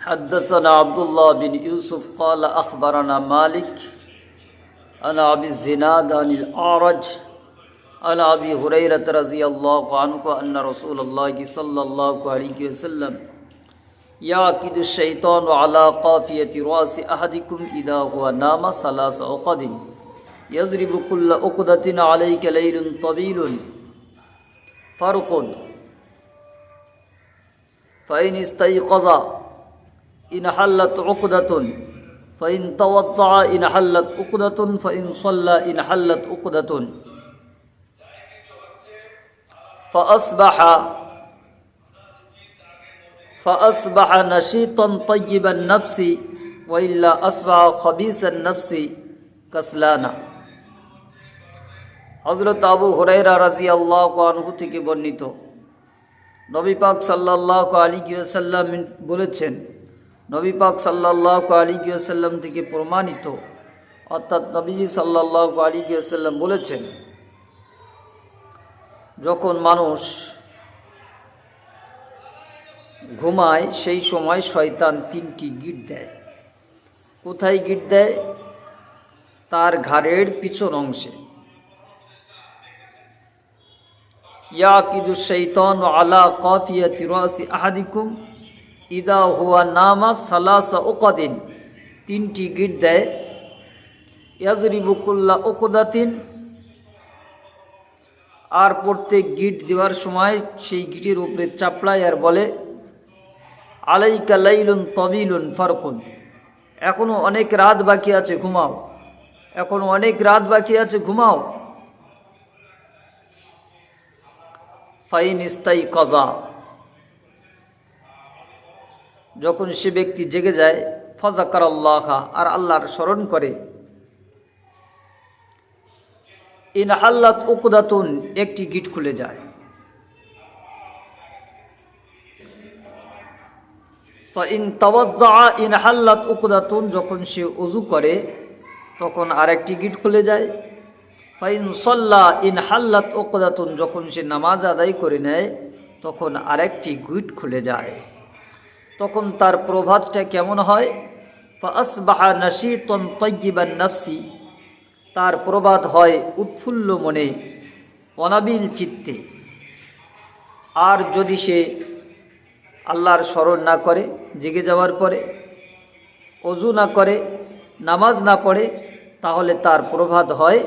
حدثنا عبد الله بن يوسف قال أخبرنا مالك عن أبي الزناد عن الأعرج عن أبي هريرة رضي الله عنه أن رسول الله صلى الله عليه وسلم يعقد الشيطان على قافية رأس أحدكم إذا هو نام 3 عقد يضرب كل عقدة عليك ليل طويل فرق فإن استيقظ إن حلت عقدة فإن توضع إن حلت عقدة فإن صلى إن حلت عقدة فأصبح نشيطا طيب النفس وإلا أصبح خبيث النفس كسلانا। হযরত আবু হুরায়রা রাদিয়াল্লাহু আনহু থেকে বর্ণিত, নবী পাক সাল্লাল্লাহু আলাইহি ওয়াসাল্লাম বলেছেন, নবী পাক সাল্লাল্লাহু আলাইহি ওয়াসাল্লাম থেকে প্রমাণিত, অর্থাৎ নবীজি সাল্লাল্লাহু আলাইহি ওয়াসাল্লাম বলেছেন, যখন মানুষ ঘুমায় সেই সময় শয়তান 3টি গিট দেয়। কোথায় গিট দেয়? তার ঘাড়ের পিছন অংশে। ইয়াকিদু শাইতানু আলা কাফিয়াতি রাসি আহাদিকুম ইদা হুয়া নামা 3 উকদিন, 3টি গিট দেয়। ইয়াজরিবু কুল্লা উকদাতিন, আর প্রত্যেক গিট দেওয়ার সময় সেই গিটের উপরে চাপড়ায় আর বলে, আলাইকা লাইলুন তাবিলুন ফারকুন, এখনো অনেক রাত বাকি আছে, ঘুমাও, এখনো অনেক রাত বাকি আছে, ঘুমাও। ফাইন ইস্তাইকাযা, যখন সে ব্যক্তি জেগে যায়, ফাযাকারাল্লাহ, আর আল্লাহর স্মরণ করে, ইন হাল্লাত উকদাতুন, একটি গিট খুলে যায়। ফাইন তাওয়াজ্জা ইন হাল্লাত উকদাতুন, যখন সে ওযু করে তখন আরেকটি গিট খুলে যায়। ফাইন সাল্লা ইন হাল্লাত উকদাতুন, যখন সে নামাজ আদায় করে নেয় তখন আরেকটি গিট খুলে যায়। তখন তার প্রভাতটা কেমন হয়? ফাআসবাহা নাশীতান তাইয়িবান নাফসি, তার প্রভাত হয় উৎফুল্ল মনে, অনাবিল চিত্তে। আর যদি সে আল্লাহর স্মরণ না করে, জেগে যাওয়ার পরে ওযু না করে, নামাজ না পড়ে, তাহলে তার প্রভাত হয়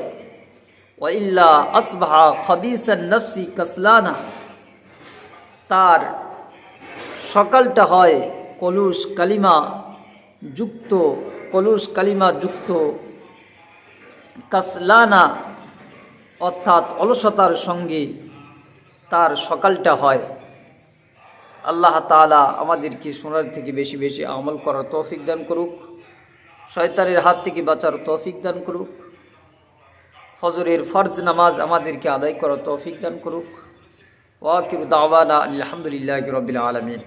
ওয়াইল্লা আসবাহা খাবিসান নফসি কাসলানা, তার সকালটা হয় কলুষ কালিমা যুক্ত কাসলানা, অর্থাৎ অলসতার সঙ্গে তার সকালটা হয়। আল্লাহ তাআলা আমাদেরকে শোনার থেকে বেশি বেশি আমল করার তৌফিক দান করুক, শয়তানের হাত থেকে বাঁচার তৌফিক দান করুক, ফজরের ফরজ নামাজ আমাদেরকে আদায় করার তৌফিক দান করুক। ওয়া আখিরু দাওয়ানা আলহামদুলিল্লাহি রাব্বিল আলামিন।